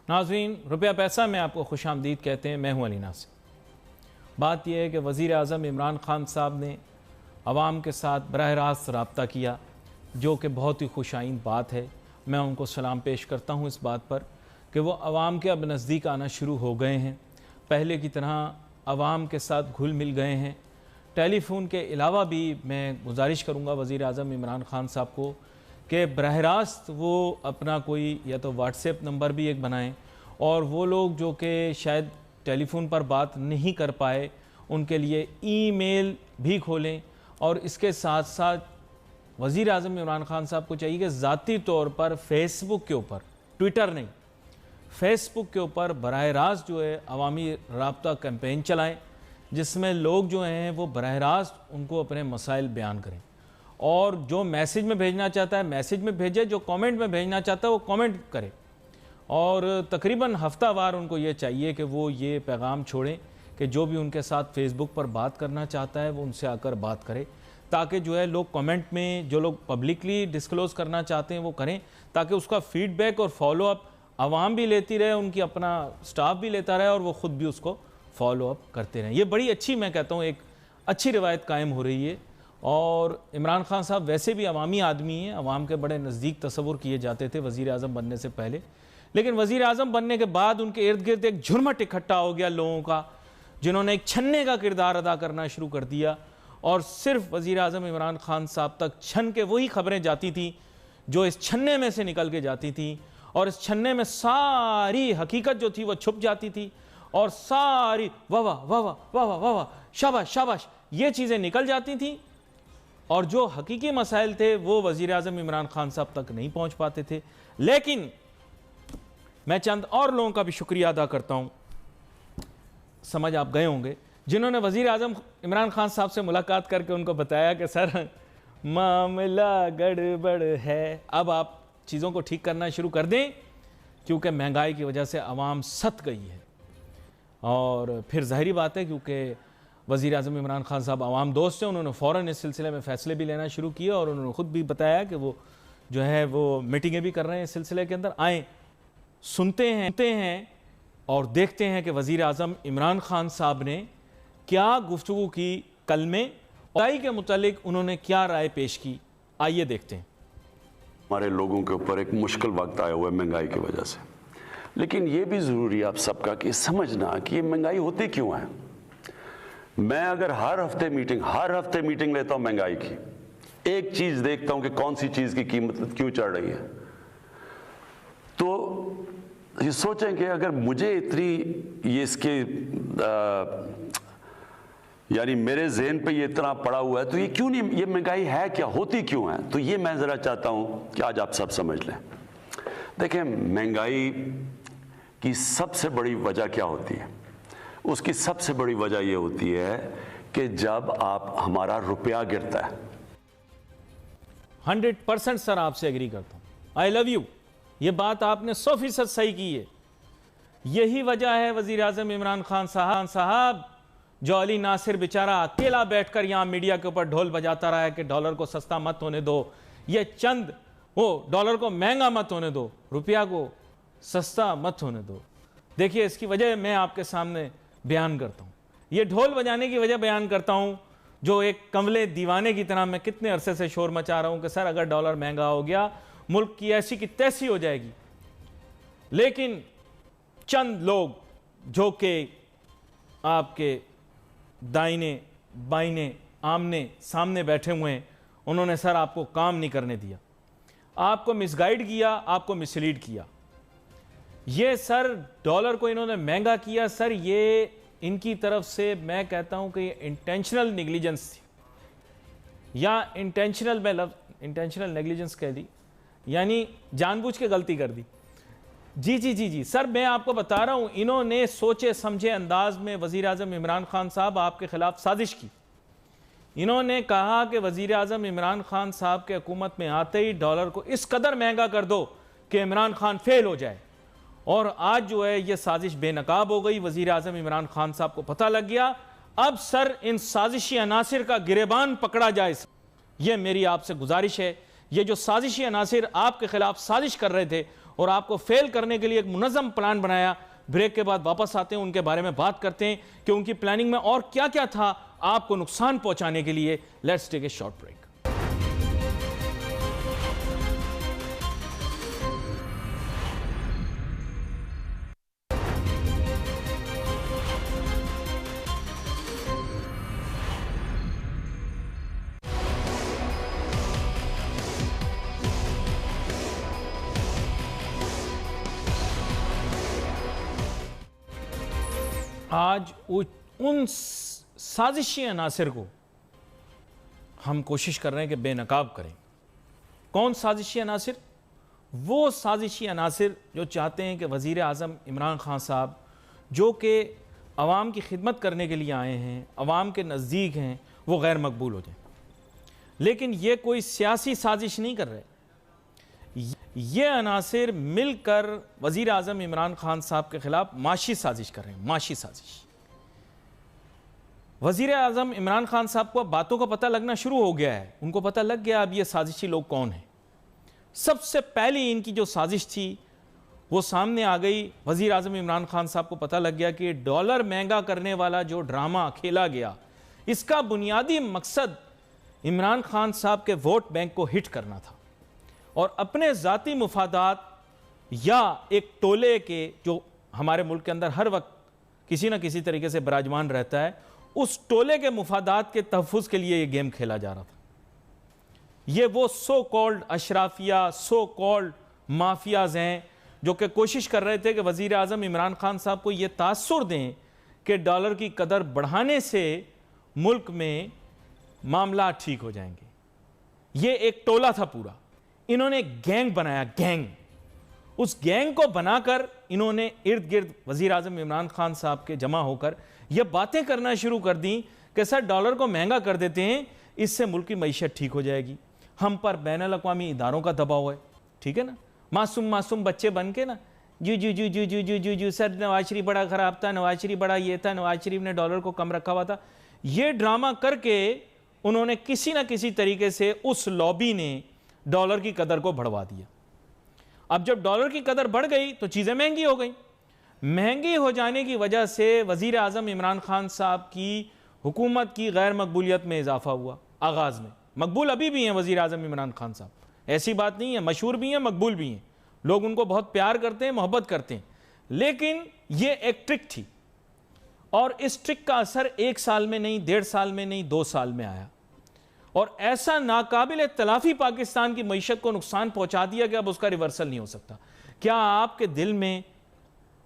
नाज़रीन, रुपया पैसा में आपको खुशामदीद कहते हैं। मैं हूँ अली नासिर। बात यह है कि वज़ीर आज़म इमरान खान साहब ने आवाम के साथ बराह रास्त रब्ता किया, जो कि बहुत ही खुशाइन बात है। मैं उनको सलाम पेश करता हूँ इस बात पर कि वो आवाम के अब नज़दीक आना शुरू हो गए हैं, पहले की तरह आवाम के साथ घुल मिल गए हैं। टेलीफोन के अलावा भी मैं गुजारिश करूँगा वज़ीर आज़म इमरान खान साहब को कि बराह रास्त वो अपना कोई या तो व्हाट्सएप नंबर भी एक बनाएं, और वो लोग जो कि शायद टेलीफोन पर बात नहीं कर पाए उनके लिए ईमेल भी खोलें। और इसके साथ साथ वज़ीर आज़म इमरान खान साहब को चाहिए कि ज़ाती तौर पर फेसबुक के ऊपर, ट्विटर नहीं, फेसबुक के ऊपर बराह रास्त जो है अवामी राब्ता कैंपेन चलाएं, जिसमें लोग जो हैं वो बराह रास्त उनको अपने मसाइल बयान करें। और जो मैसेज में भेजना चाहता है मैसेज में भेजे, जो कमेंट में भेजना चाहता है वो कमेंट करे। और तकरीबन हफ्तावार उनको ये चाहिए कि वो ये पैगाम छोड़ें कि जो भी उनके साथ फेसबुक पर बात करना चाहता है वो उनसे आकर बात करे, ताकि जो है लोग कमेंट में जो लोग पब्लिकली डिस्क्लोज़ करना चाहते हैं वो करें, ताकि उसका फीडबैक और फॉलोअप आवाम भी लेती रहे, उनकी अपना स्टाफ भी लेता रहे और वो ख़ुद भी उसको फॉलोअप करते रहें। ये बड़ी अच्छी, मैं कहता हूँ, एक अच्छी रिवायत कायम हो रही है। और इमरान खान साहब वैसे भी अवामी आदमी हैं, अवाम के बड़े नज़दीक तस्वुर किए जाते थे वज़ीर आज़म बनने से पहले, लेकिन वज़ीर आज़म बनने के बाद उनके इर्द गिर्द एक झुरमट इकट्ठा हो गया लोगों का, जिन्होंने एक छन्ने का किरदार अदा करना शुरू कर दिया। और सिर्फ वज़ीर आज़म इमरान खान साहब तक छन के वही खबरें जाती थी जो इस छन्ने में से निकल के जाती थी, और इस छन्ने में सारी हकीकत जो थी वो छुप जाती थी, और सारी वाह वाह वाह वाह वाह वाह वाह वाह शाबाश शाबाश ये चीज़ें निकल जाती थी, और जो हकीकी मसाइल थे वो वज़ीर आज़म इमरान खान साहब तक नहीं पहुँच पाते थे। लेकिन मैं चंद और लोगों का भी शुक्रिया अदा करता हूँ, समझ आप गए होंगे, जिन्होंने वज़ीर आज़म इमरान खान साहब से मुलाकात करके उनको बताया कि सर मामला गड़बड़ है, अब आप चीज़ों को ठीक करना शुरू कर दें, क्योंकि महंगाई की वजह से आवाम सत गई है। और फिर ज़ाहिरी बात है, क्योंकि वज़ीर आज़म इमरान खान साहब आवाम दोस्त हैं, उन्होंने फ़ौरन इस सिलसिले में फ़ैसले भी लेना शुरू किए, और उन्होंने ख़ुद भी बताया कि वो जो है वो मीटिंगें भी कर रहे हैं इस सिलसिले के अंदर। आएँ सुनते हैं और देखते हैं कि वज़ीर आज़म इमरान खान साहब ने क्या गुफ्तगू की कल में, महंगाई के मुतालिक उन्होंने क्या राय पेश की। आइए देखते हैं। हमारे लोगों के ऊपर एक मुश्किल वक्त आया हुआ है महंगाई की वजह से, लेकिन ये भी ज़रूरी है आप सबका कि समझना कि ये महंगाई होती क्यों है। मैं अगर हर हफ्ते मीटिंग लेता हूँ महंगाई की, एक चीज़ देखता हूँ कि कौन सी चीज़ की कीमत क्यों चढ़ रही है, तो ये सोचें कि अगर मुझे इतनी ये इसके यानी मेरे ज़हन पे ये इतना पड़ा हुआ है, तो ये क्यों नहीं, ये महंगाई है क्या, होती क्यों है, तो ये मैं ज़रा चाहता हूँ कि आज आप सब समझ लें। देखें, महंगाई की सबसे बड़ी वजह क्या होती है? उसकी सबसे बड़ी वजह ये होती है कि जब हमारा रुपया गिरता है। 100% सर आपसे एग्री करता हूँ, आई लव यू, ये बात आपने 100% सही की है। यही वजह है वज़ीर आज़म इमरान खान साहब जो अली नासिर बेचारा अकेला बैठकर यहाँ मीडिया के ऊपर ढोल बजाता रहा है कि डॉलर को सस्ता मत होने दो, ये चंद वो डॉलर को महंगा मत होने दो, रुपया को सस्ता मत होने दो। देखिए, इसकी वजह मैं आपके सामने बयान करता हूँ, ये ढोल बजाने की वजह बयान करता हूँ, जो एक कमले दीवाने की तरह मैं कितने अरसे से शोर मचा रहा हूँ कि सर अगर डॉलर महंगा हो गया मुल्क की ऐसी की तैसी हो जाएगी। लेकिन चंद लोग जो कि आपके दाहिने बाइने आमने सामने बैठे हुए हैं, उन्होंने सर आपको काम नहीं करने दिया, आपको मिसगाइड किया, आपको मिसलीड किया। ये सर डॉलर को इन्होंने महंगा किया, सर ये इनकी तरफ से मैं कहता हूं कि ये इंटेंशनल नेग्लिजेंस थी, या इंटेंशनल नेग्लिजेंस कह दी, यानी जानबूझ के गलती कर दी। जी सर, मैं आपको बता रहा हूं, इन्होंने सोचे समझे अंदाज में वज़ीर आज़म इमरान खान साहब आपके खिलाफ साजिश की। इन्होंने कहा कि वज़ीर आज़म इमरान खान साहब के हुकूमत में आते ही डॉलर को इस कदर महंगा कर दो कि इमरान खान फेल हो जाए। और आज जो है ये साजिश बेनकाब हो गई, वज़ीर आज़म इमरान खान साहब को पता लग गया। अब सर इन साजिशी अनासिर का गिरेबान पकड़ा जाए, ये मेरी आपसे गुजारिश है। ये जो साजिशी अनासिर आपके खिलाफ साजिश कर रहे थे और आपको फेल करने के लिए एक मुनज़्ज़म प्लान बनाया। ब्रेक के बाद वापस आते हैं, उनके बारे में बात करते हैं कि उनकी प्लानिंग में और क्या क्या था आपको नुकसान पहुंचाने के लिए। Let's take a short break. आज उन साजिशी अनासिर को हम कोशिश कर रहे हैं कि बेनकाब करें। कौन साजिशी अनासिर? वो साजिशी अनासिर जो चाहते हैं कि वज़ीर आज़म इमरान खान साहब, जो कि अवाम की खिदमत करने के लिए आए हैं, अवाम के नज़दीक हैं, वो गैर मकबूल हो जाए। लेकिन ये कोई सियासी साजिश नहीं कर रहे। ये अनासिर मिलकर वज़ीर आज़म इमरान खान साहब के खिलाफ माशी साजिश कर रहे हैं। माशी साजिश। वज़ीर आज़म इमरान खान साहब को अब बातों का पता लगना शुरू हो गया है। उनको पता लग गया अब ये साजिशी लोग कौन हैं। सबसे पहली इनकी जो साजिश थी वो सामने आ गई। वज़ीर आज़म इमरान खान साहब को पता लग गया कि डॉलर महंगा करने वाला जो ड्रामा खेला गया, इसका बुनियादी मकसद इमरान खान साहब के वोट बैंक को हिट करना था और अपने ज़ाती मुफादात या एक टोले के जो हमारे मुल्क के अंदर हर वक्त किसी न किसी तरीके से विराजमान रहता है, उस टोले के मुफादात के तहफ़्फ़ुज़ के लिए ये गेम खेला जा रहा था। ये वो so called अशराफिया, so called mafias हैं जो कि कोशिश कर रहे थे कि वज़ीर आज़म इमरान खान साहब को ये तासुर दें कि डॉलर की कदर बढ़ाने से मुल्क में मामला ठीक हो जाएंगे। ये एक टोला था पूरा। इन्होंने गैंग बनाया, गैंग। उस गैंग को बनाकर इन्होंने इर्द गिर्द वज़ीर आज़म इमरान खान साहब के जमा होकर ये बातें करना शुरू कर दी कि सर डॉलर को महंगा कर देते हैं, इससे मुल्क की मईशत ठीक हो जाएगी। हम पर बैनुल अक़वामी इदारों का दबाव है, ठीक है ना। मासूम मासूम बच्चे बन के ना जू जू जू जू जू जू जू जू सर नवाज शरीफ बड़ा ख़राब था, नवाज शरीफ बड़ा ये था, नवाज शरीफ ने डॉलर को कम रखा हुआ था। ये ड्रामा करके उन्होंने किसी ना किसी तरीके से उस लॉबी ने डॉलर की कदर को बढ़वा दिया। अब जब डॉलर की कदर बढ़ गई तो चीज़ें महंगी हो गई। महंगी हो जाने की वजह से वज़ीर आज़म इमरान खान साहब की हुकूमत की गैर मकबूलियत में इजाफा हुआ। आगाज़ में मकबूल अभी भी हैं वज़ीर आज़म इमरान खान साहब, ऐसी बात नहीं है, मशहूर भी हैं, मकबूल भी हैं, लोग उनको बहुत प्यार करते हैं, मोहब्बत करते हैं। लेकिन ये एक ट्रिक थी और इस ट्रिक का असर 1 साल में नहीं, 1.5 साल में नहीं, 2 साल में आया और ऐसा नाकाबिल तलाफी पाकिस्तान की मईशत को नुकसान पहुंचा दिया कि अब उसका रिवर्सल नहीं हो सकता। क्या आपके दिल में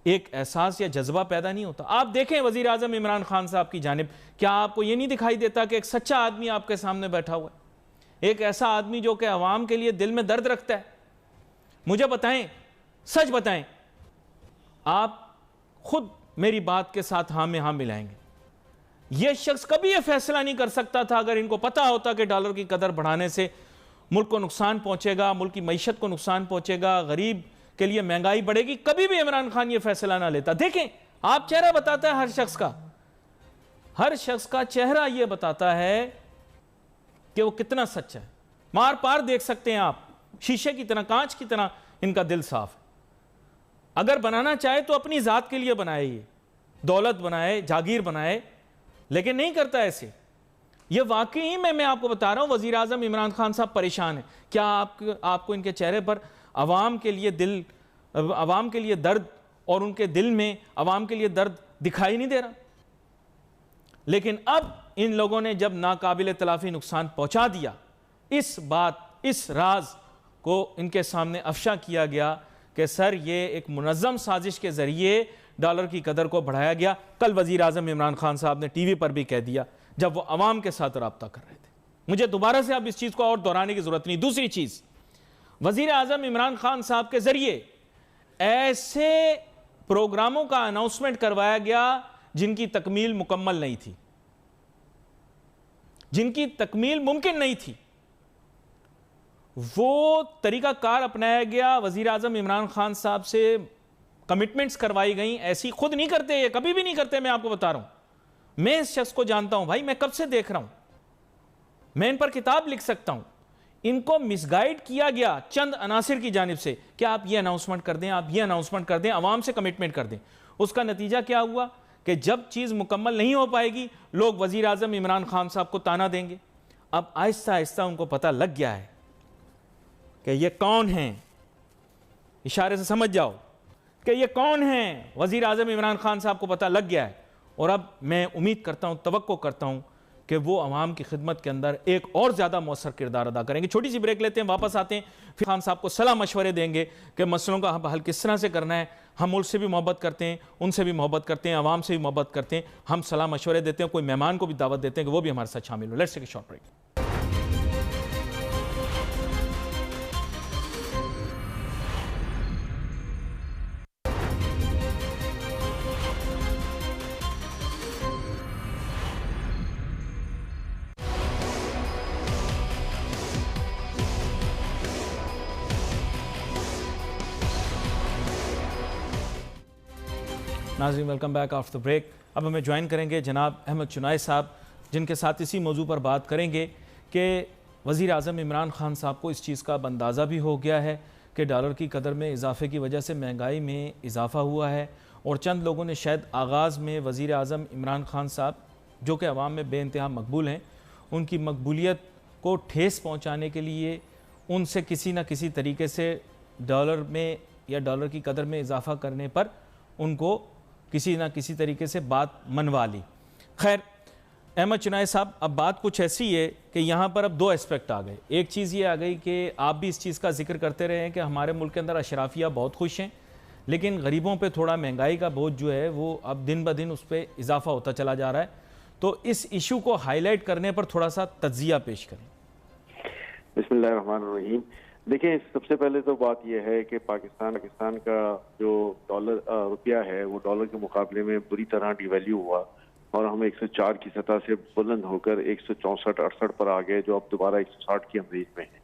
एक एहसास या जज्बा पैदा नहीं होता? आप देखें वज़ीर आज़म इमरान खान साहब की जानिब, क्या आपको यह नहीं दिखाई देता कि एक सच्चा आदमी आपके सामने बैठा हुआ है, एक ऐसा आदमी जो कि अवाम के लिए दिल में दर्द रखता है? मुझे बताएं, सच बताएं, आप खुद मेरी बात के साथ हाँ में हाँ मिलाएंगे। यह शख्स कभी यह फैसला नहीं कर सकता था अगर इनको पता होता कि डॉलर की कदर बढ़ाने से मुल्क को नुकसान पहुंचेगा, मुल्क की मईशत को नुकसान पहुंचेगा, गरीब के लिए महंगाई बढ़ेगी। कभी भी इमरान खान यह फैसला ना लेता। देखें, आप चेहरा बताता है हर शख्स का चेहरा यह बताता है कि वो कितना सच्चा है। मार पार देख सकते हैं आप, शीशे की तरह, कांच की तरह इनका दिल साफ है। अगर बनाना चाहे तो अपनी जात के लिए बनाए, ये दौलत बनाए, जागीर बनाए, लेकिन नहीं करता ऐसे। ये वाकई में मैं आपको बता रहा हूं, वज़ीर आज़म इमरान खान साहब परेशान है। क्या आपको इनके चेहरे पर अवाम के लिए दर्द और उनके दिल में अवाम के लिए दर्द दिखाई नहीं दे रहा? लेकिन अब इन लोगों ने जब नाकाबिल तलाफी नुकसान पहुंचा दिया, इस राज को इनके सामने अफशा किया गया कि सर ये एक मुनज़्ज़म साजिश के ज़रिए डॉलर की कदर को बढ़ाया गया। कल वज़ीर आज़म इमरान खान साहब ने टीवी पर भी कह दिया जब वो अवाम के साथ रब्ता कर रहे थे। मुझे दोबारा से अब इस चीज़ को और दोहराने की ज़रूरत नहीं। दूसरी चीज़, वज़ीर आज़म इमरान खान साहब के ज़रिए ऐसे प्रोग्रामों का अनाउंसमेंट करवाया गया जिनकी तकमील मुकम्मल नहीं थी, जिनकी तकमील मुमकिन नहीं थी। वो तरीकाकार अपनाया गया। वज़ीर आज़म इमरान खान साहब से कमिटमेंट्स करवाई गई। ऐसी खुद नहीं करते, ये कभी भी नहीं करते। मैं आपको बता रहा हूं, मैं इस शख्स को जानता हूं भाई, मैं कब से देख रहा हूं, मैं इन पर किताब लिख सकता हूं। इनको मिसगाइड किया गया चंद अनासिर की जानिब से कि आप ये अनाउंसमेंट कर दें, आप ये अनाउंसमेंट कर दें, अवाम से कमिटमेंट कर दें। उसका नतीजा क्या हुआ कि जब चीज़ मुकम्मल नहीं हो पाएगी, लोग वज़ीर आज़म इमरान खान साहब को ताना देंगे। अब आहिस्ता आहिस्ता उनको पता लग गया है कि ये कौन हैं, इशारे से समझ जाओ कि ये कौन हैं। वज़ीर आज़म इमरान खान साहब को पता लग गया है, और अब मैं उम्मीद करता हूँ, तवक्को करता हूँ कि वो अवाम की खिदमत के अंदर एक और ज़्यादा मौसर किरदार अदा करेंगे। छोटी सी ब्रेक लेते हैं, वापस आते हैं, फिर खान साहब को सलाह मशवरे देंगे कि मसलों का हल किस तरह से करना है। हम मुल्क से भी मोहब्बत करते हैं, उनसे भी मोहब्बत करते हैं, अवाम से भी मोहब्बत करते हैं। हम सलाह मशवरे देते हैं, कोई मेहमान को भी दावत देते हैं कि वो भी हमारे साथ शामिल हो। Let's take a short break. नाज़रीन, welcome back after the break. अब हमें ज्वाइन करेंगे जनाब अहमद चुनाई साहब, जिनके साथ इसी मौजू पर बात करेंगे कि वज़ीर आज़म इमरान खान साहब को इस चीज़ का अंदाज़ा भी हो गया है कि डॉलर की कदर में इजाफे की वजह से महंगाई में इजाफा हुआ है, और चंद लोगों ने शायद आगाज़ में वज़ीर आज़म इमरान खान साहब, जो कि अवाम में बेइंतहा मकबूल हैं, उनकी मकबूलियत को ठेस पहुँचाने के लिए उनसे किसी न किसी तरीके से डॉलर में या डॉलर की कदर में इजाफा करने पर उनको किसी ना किसी तरीके से बात मनवा ली। खैर अहमद चुनाई साहब, अब बात कुछ ऐसी है कि यहाँ पर अब दो एस्पेक्ट आ गए। एक चीज़ ये आ गई कि आप भी इस चीज़ का जिक्र करते रहे हैं कि हमारे मुल्क के अंदर अशराफिया बहुत खुश हैं, लेकिन गरीबों पे थोड़ा महंगाई का बोझ जो है वो अब दिन ब दिन उस पर इजाफा होता चला जा रहा है। तो इस इशू को हाईलाइट करने पर थोड़ा सा तज्जिया पेश करें। बिस्मिल्लाहिर्रहमानिर्रहीम। देखिए, सबसे पहले तो बात यह है कि पाकिस्तान का जो डॉलर रुपया है वो डॉलर के मुकाबले में बुरी तरह डिवैल्यू हुआ, और हम 104 की सतह से बुलंद होकर 164-68 पर आ गए, जो अब दोबारा 160 की हमरीज में है।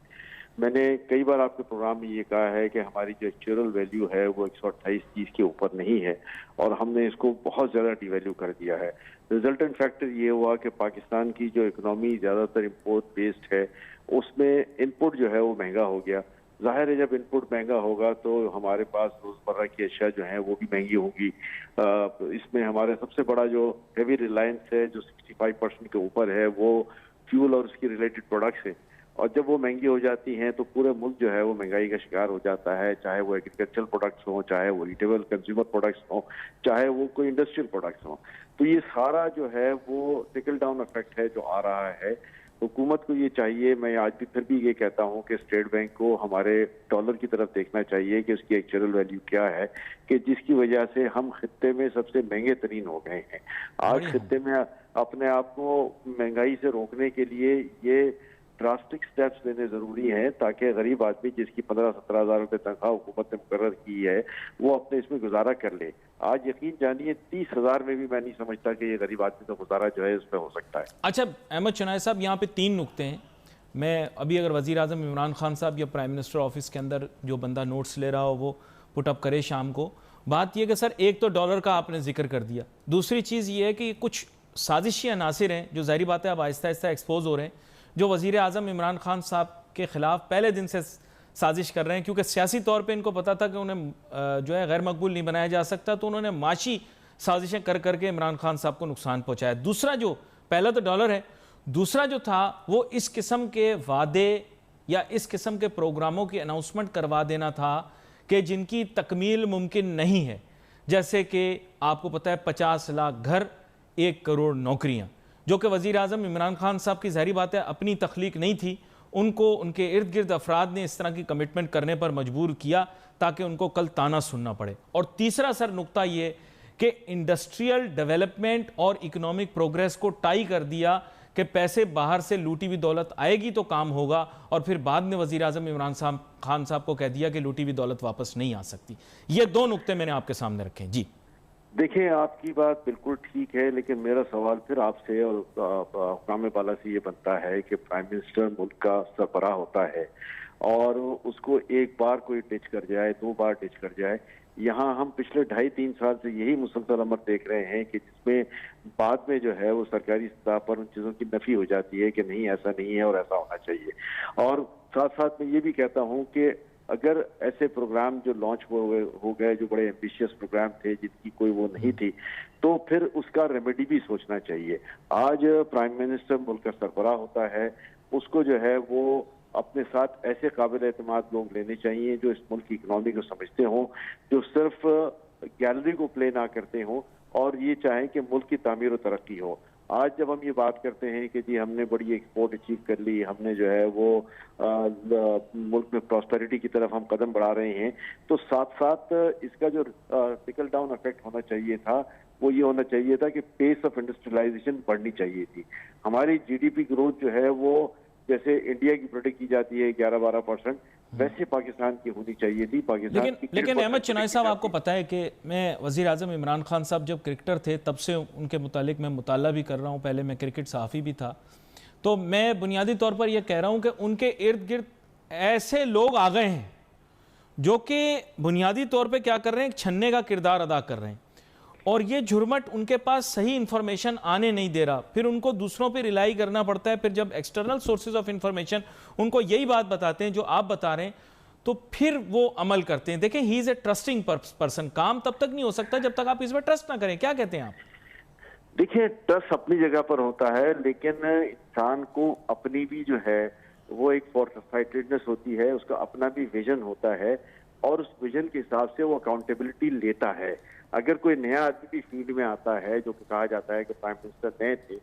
मैंने कई बार आपके प्रोग्राम में ये कहा है कि हमारी जो एक्चुअल वैल्यू है वो 128-30 के ऊपर नहीं है, और हमने इसको बहुत ज़्यादा डिवैल्यू कर दिया है। रिजल्टेंट फैक्टर ये हुआ कि पाकिस्तान की जो इकोनॉमी ज़्यादातर इम्पोर्ट बेस्ड है, उसमें इनपुट जो है वो महंगा हो गया। जाहिर है, जब इनपुट महंगा होगा तो हमारे पास रोज़मर्रा की अशिया जो हैं वो भी महंगी होंगी। इसमें हमारे सबसे बड़ा जो हेवी रिलायंस है, जो 65% के ऊपर है, वो फ्यूल और उसकी रिलेटेड प्रोडक्ट्स है, और जब वो महंगी हो जाती हैं तो पूरे मुल्क जो है वो महंगाई का शिकार हो जाता है, चाहे वो एग्रीकल्चरल प्रोडक्ट्स हों, चाहे वो रिटेबल कंज्यूमर प्रोडक्ट्स हों, चाहे वो कोई इंडस्ट्रियल प्रोडक्ट्स हों। तो ये सारा जो है वो ट्रिकल डाउन इफेक्ट है जो आ रहा है। हुकूमत को ये चाहिए, मैं आज भी फिर भी ये कहता हूँ कि स्टेट बैंक को हमारे डॉलर की तरफ देखना चाहिए कि उसकी एक्चुअल वैल्यू क्या है, कि जिसकी वजह से हम खित्ते में सबसे महंगे तरीन हो गए हैं। आज खित्ते में अपने आप को महंगाई से रोकने के लिए ये ड्रास्टिक स्टेप्स लेने जरूरी हैं, ताकि गरीब आदमी जिसकी 15-17 हज़ार रुपये तनख्वाह हुकूमत ने मुकर्रर की है वो अपने इसमें गुजारा कर ले। आज यकीन जानिए 30,000 में भी मैं नहीं समझता कि ये गरीब आदमी का गुजारा जो है उसमें हो सकता है। अच्छा अहमद चुनाई साहब, यहाँ पे 3 नुक्ते हैं। मैं अभी अगर वज़ीर आज़म इमरान खान साहब या प्राइम मिनिस्टर ऑफिस के अंदर जो बंदा नोट्स ले रहा हो वो पुटअप करे शाम को, बात यह कि सर एक तो डॉलर का आपने जिक्र कर दिया, दूसरी चीज़ ये है कि कुछ साजिशी अनासिर हैं जो ज़ाहिर बात है अब आहिस्ता आहिस्ता एक्सपोज हो रहे हैं, जो वज़ीर आज़म इमरान खान साहब के ख़िलाफ़ पहले दिन से साजिश कर रहे हैं, क्योंकि सियासी तौर पे इनको पता था कि उन्हें जो है गैर मकबूल नहीं बनाया जा सकता, तो उन्होंने माशी साजिशें कर करके इमरान खान साहब को नुकसान पहुँचाया। दूसरा जो, पहला तो डॉलर है, दूसरा जो था वो इस किस्म के वादे या इस किस्म के प्रोग्रामों की अनाउंसमेंट करवा देना था कि जिनकी तकमील मुमकिन नहीं है। जैसे कि आपको पता है 50 लाख घर, 1 करोड़ नौकरियाँ, जो कि वज़ीर आज़म इमरान खान साहब की ज़ाहिर बात है अपनी तख्लीक नहीं थी, उनको उनके इर्द गिर्द अफराद ने इस तरह की कमिटमेंट करने पर मजबूर किया ताकि उनको कल ताना सुनना पड़े। और तीसरा सर नुक्ता ये कि इंडस्ट्रियल डेवलपमेंट और इकोनॉमिक प्रोग्रेस को टाई कर दिया कि पैसे बाहर से लूटी हुई दौलत आएगी तो काम होगा, और फिर बाद में वज़ीर आज़म इमरान खान साहब को कह दिया कि लूटी हुई दौलत वापस नहीं आ सकती। ये 2 नुक्ते मैंने आपके सामने रखे हैं। जी देखिए, आपकी बात बिल्कुल ठीक है, लेकिन मेरा सवाल फिर आपसे और हुकाम बाला से ये बनता है कि प्राइम मिनिस्टर मुल्क का सरबराह होता है और उसको एक बार कोई टिच कर जाए, 2 बार टिच कर जाए, यहाँ हम पिछले 2.5-3 साल से यही मुसलसल अमर देख रहे हैं कि जिसमें बाद में जो है वो सरकारी सतह पर उन चीज़ों की नफी हो जाती है कि नहीं ऐसा नहीं है और ऐसा होना चाहिए। और साथ साथ मैं ये भी कहता हूँ कि अगर ऐसे प्रोग्राम जो लॉन्च हो गए जो बड़े एम्बिशियस प्रोग्राम थे जिनकी कोई वो नहीं थी, तो फिर उसका रेमेडी भी सोचना चाहिए। आज प्राइम मिनिस्टर मुल्क का सरबराह होता है, उसको जो है वो अपने साथ ऐसे काबिल एतमाद लोग लेने चाहिए जो इस मुल्क की इकनॉमी को समझते हों, जो सिर्फ गैलरी को प्ले ना करते हों और ये चाहें कि मुल्क की तामीर और तरक्की हो। आज जब हम ये बात करते हैं कि जी हमने बड़ी एक्सपोर्ट अचीव कर ली, हमने जो है वो मुल्क में प्रॉस्पेरिटी की तरफ हम कदम बढ़ा रहे हैं, तो साथ साथ इसका जो टिकल डाउन इफेक्ट होना चाहिए था वो ये होना चाहिए था कि पेस ऑफ इंडस्ट्रियलाइजेशन बढ़नी चाहिए थी। हमारी जीडीपी ग्रोथ जो है वो जैसे इंडिया की प्रोडिक्ट की जाती है 11-12%, वैसे पाकिस्तान की होनी चाहिए थी। पाकिस्तान लेकिन अहमद चिनाई साहब, आपको पता है कि मैं वज़ीर आज़म इमरान खान साहब जब क्रिकेटर थे तब से उनके मुतालिक मैं मुताला भी कर रहा हूँ, पहले मैं क्रिकेट सहाफ़ी भी था, तो मैं बुनियादी तौर पर यह कह रहा हूँ कि उनके इर्द गिर्द ऐसे लोग आ गए हैं जो कि बुनियादी तौर पर क्या कर रहे हैं, एक छन्ने का किरदार अदा कर रहे हैं, और ये झुरमट उनके पास सही इंफॉर्मेशन आने नहीं दे रहा, फिर उनको दूसरों पे रिलाई करना पड़ता है। फिर जब एक्सटर्नल सोर्सेज ऑफ इंफॉर्मेशन उनको यही बात बताते हैं जो आप बता रहे हैं, तो फिर वो अमल करते हैं। देखें, he is a trusting person. काम तब तक नहीं हो सकता जब तक आप इस पर ट्रस्ट ना करें। क्या कहते हैं आप? देखिए, ट्रस्ट अपनी जगह पर होता है, लेकिन इंसान को अपनी भी जो है वो एक फॉरसाइटेडनेस होती है, उसका अपना भी विजन होता है और उस विजन के हिसाब से वो अकाउंटेबिलिटी लेता है। अगर कोई नया आदमी भी फील्ड में आता है, जो कि कहा जाता है कि प्राइम मिनिस्टर नए थे,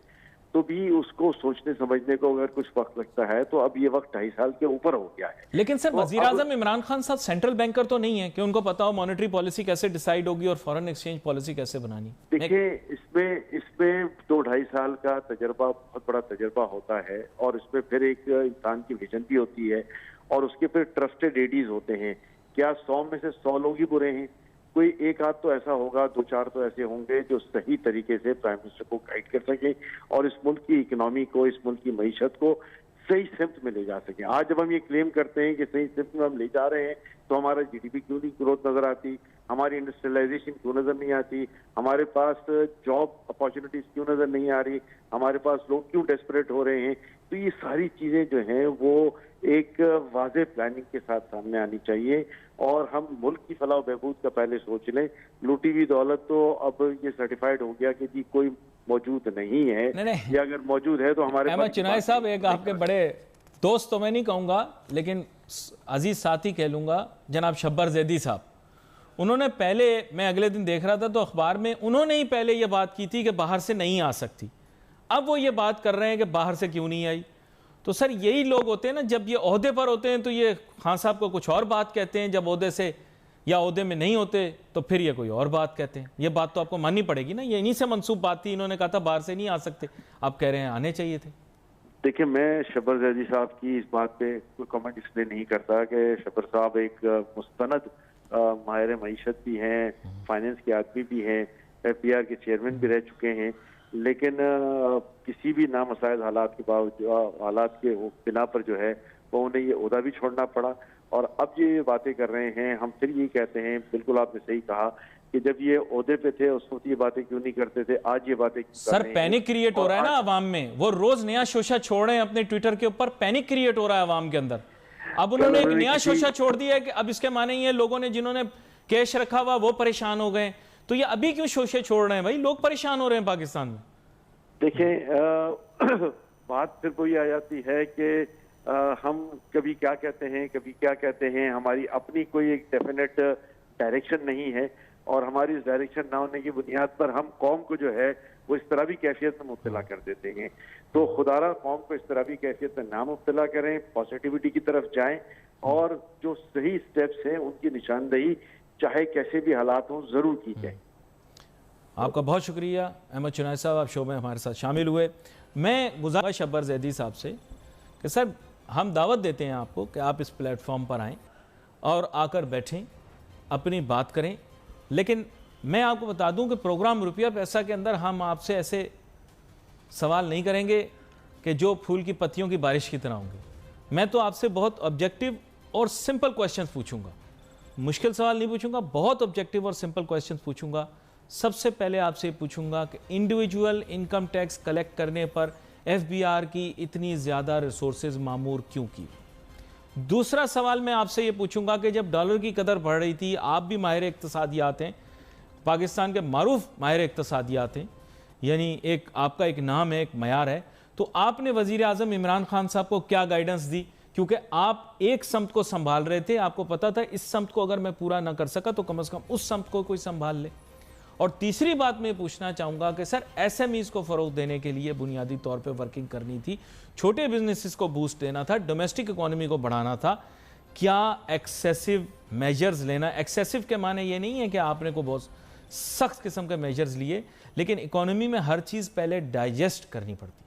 तो भी उसको सोचने समझने को अगर कुछ वक्त लगता है, तो अब ये वक्त 2.5 साल के ऊपर हो गया है। लेकिन सर, वजीर आजम इमरान खान साहब सेंट्रल बैंकर तो नहीं है कि उनको पता हो मॉनेटरी पॉलिसी कैसे डिसाइड होगी और फॉरेन एक्सचेंज पॉलिसी कैसे बनानी। देखिए, इसमें 2-2.5 साल का तजर्बा बहुत बड़ा तजर्बा होता है और इसमें फिर एक इंसान की विजन भी होती है और उसके फिर ट्रस्टेड एडीज होते हैं। क्या 100 में से 100 लोग ही बुरे हैं? कोई एक आध तो ऐसा होगा, 2-4 तो ऐसे होंगे जो सही तरीके से प्राइम मिनिस्टर को गाइड कर सके और इस मुल्क की इकोनॉमी को, इस मुल्क की मईशत को सही सिमत में ले जा सके। आज जब हम ये क्लेम करते हैं कि सही सिमत में हम ले जा रहे हैं, तो हमारा जीडीपी क्यों नहीं ग्रोथ नजर आती, हमारी इंडस्ट्रियलाइजेशन क्यों नजर नहीं आती, हमारे पास जॉब अपॉर्चुनिटीज क्यों नजर नहीं आ रही, हमारे पास लोग क्यों डेस्परेट हो रहे हैं? तो ये सारी चीजें जो हैं वो एक वाज़े प्लानिंग के साथ सामने आनी चाहिए और हम मुल्क की फलाह बहबूद का पहले सोच लें। लूटी हुई दौलत तो अब ये सर्टिफाइड हो गया कि जी कोई मौजूद नहीं है, या अगर मौजूद है तो हमारे अहमद चिनाई साहब, एक आपके बड़े दोस्त तो मैं नहीं कहूँगा लेकिन अजीज साथी कह लूँगा, जनाब शब्बर जैदी साहब, उन्होंने पहले, मैं अगले दिन देख रहा था तो अखबार में उन्होंने ही पहले ये बात की थी कि बाहर से नहीं आ सकती, अब वो ये बात कर रहे हैं कि बाहर से क्यों नहीं आई। तो सर, यही लोग होते हैं ना, जब ये ओहदे पर होते हैं तो ये खान साहब को कुछ और बात कहते हैं, जब ओहदे से या ओहदे में नहीं होते तो फिर ये कोई और बात कहते हैं। ये बात तो आपको माननी पड़ेगी ना, ये इन्हीं से मंसूब बात थी, इन्होंने कहा था बाहर से नहीं आ सकते, आप कह रहे हैं आने चाहिए थे। देखिए, मैं शब्बर जैदी साहब की इस बात पे कोई कमेंट इसलिए नहीं करता कि शब्बर साहब एक मुस्तनद माहिर मईशत भी हैं, फाइनेंस के आदमी भी हैं, FBR के चेयरमैन भी रह चुके हैं, लेकिन किसी भी नामसाइल हालात के बावजूद, हालात के बिना पर जो है वो उन्हें ये ओहदा भी छोड़ना पड़ा और अब ये बातें कर रहे हैं। हम फिर ये कहते हैं, बिल्कुल आपने सही कहा कि जब ये ओहदे पे थे उस वक्त ये बातें क्यों नहीं करते थे, आज ये बातें सर पैनिक क्रिएट हो रहा है ना अवाम में, वो रोज नया शोशा छोड़ रहे हैं अपने ट्विटर के ऊपर, पैनिक क्रिएट हो रहा है अवाम के अंदर। अब उन्होंने एक नया शोशा छोड़ दिया है कि अब इसके माने ये लोगों ने जिन्होंने कैश रखा हुआ वो परेशान हो गए, तो ये अभी क्यों शोशे छोड़ रहे हैं भाई? लोग परेशान हो रहे हैं पाकिस्तान में। देखिए, बात फिर कोई आ जाती है कि हम कभी क्या कहते हैं, कभी क्या कहते हैं, हमारी अपनी कोई एक डेफिनेट डायरेक्शन नहीं है और हमारी इस डायरेक्शन ना होने की बुनियाद पर हम कौम को जो है वो इस तरह भी कैफियत में मुब्तला कर देते हैं। तो खुदारा कौम को इस तरह भी कैफियत में ना मुब्तला करें, पॉजिटिविटी की तरफ जाएं और जो सही स्टेप्स हैं उनकी निशानदेही चाहे कैसे भी हालात हों जरूर की जाए। आपका बहुत शुक्रिया अहमद चिनाई साहब, आप शो में हमारे साथ शामिल हुए। मैं गुज़ार शब्बर जैदी साहब से कि सर, हम दावत देते हैं आपको कि आप इस प्लेटफॉर्म पर आएँ और आकर बैठें, अपनी बात करें, लेकिन मैं आपको बता दूं कि प्रोग्राम रुपया पैसा के अंदर हम आपसे ऐसे सवाल नहीं करेंगे कि जो फूल की पत्तियों की बारिश की तरह होंगे। मैं तो आपसे बहुत ऑब्जेक्टिव और सिंपल क्वेश्चंस पूछूंगा मुश्किल सवाल नहीं पूछूंगा, बहुत ऑब्जेक्टिव और सिंपल क्वेश्चंस पूछूंगा। सबसे पहले आपसे पूछूंगा कि इंडिविजुअल इनकम टैक्स कलेक्ट करने पर एफबीआर की इतनी ज़्यादा रिसोर्सेज मामूर क्यों की। दूसरा सवाल मैं आपसे ये पूछूंगा कि जब डॉलर की कदर बढ़ रही थी, आप भी माहिर इक्तिसादियात हैं, पाकिस्तान के मारूफ माहिर इक्तिसादियात हैं, यानी एक आपका एक नाम है, एक मयार है, तो आपने वज़ीर आज़म इमरान खान साहब को क्या गाइडेंस दी? क्योंकि आप एक समत को संभाल रहे थे, आपको पता था इस समत को अगर मैं पूरा ना कर सका तो कम से कम उस समत को कोई संभाल ले। और तीसरी बात मैं पूछना चाहूँगा कि सर एसएमईज़ को फ़रोग देने के लिए बुनियादी तौर पे वर्किंग करनी थी, छोटे बिजनेसेस को बूस्ट देना था, डोमेस्टिक इकोनॉमी को बढ़ाना था, क्या एक्सेसिव मेजर्स लेना? एक्सेसिव के माने ये नहीं है कि आपने को बहुत सख्त किस्म के मेजर्स लिए, लेकिन इकोनॉमी में हर चीज़ पहले डाइजेस्ट करनी पड़ती है,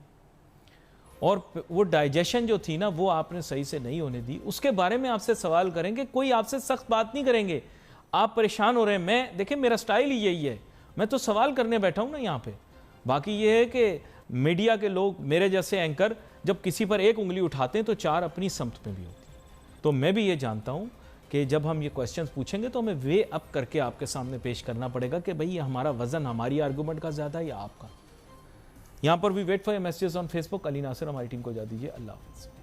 और वो डाइजेशन जो थी ना वो आपने सही से नहीं होने दी। उसके बारे में आपसे सवाल करेंगे, कोई आपसे सख्त बात नहीं करेंगे। आप परेशान हो रहे हैं, मैं देखिए मेरा स्टाइल ही यही है, मैं तो सवाल करने बैठा हूँ ना यहाँ पे। बाकी ये है कि मीडिया के लोग, मेरे जैसे एंकर, जब किसी पर एक उंगली उठाते हैं तो चार अपनी समत में भी होती है। तो मैं भी ये जानता हूँ कि जब हम ये क्वेश्चंस पूछेंगे तो हमें वे अप करके आपके सामने पेश करना पड़ेगा कि भाई हमारा वजन हमारी आर्गूमेंट का ज़्यादा है या आपका। यहाँ पर भी wait for your messages on Facebook. Ali Nasir हमारी टीम को इजाज़त दीजिए। अल्लाह हाफ़िज़।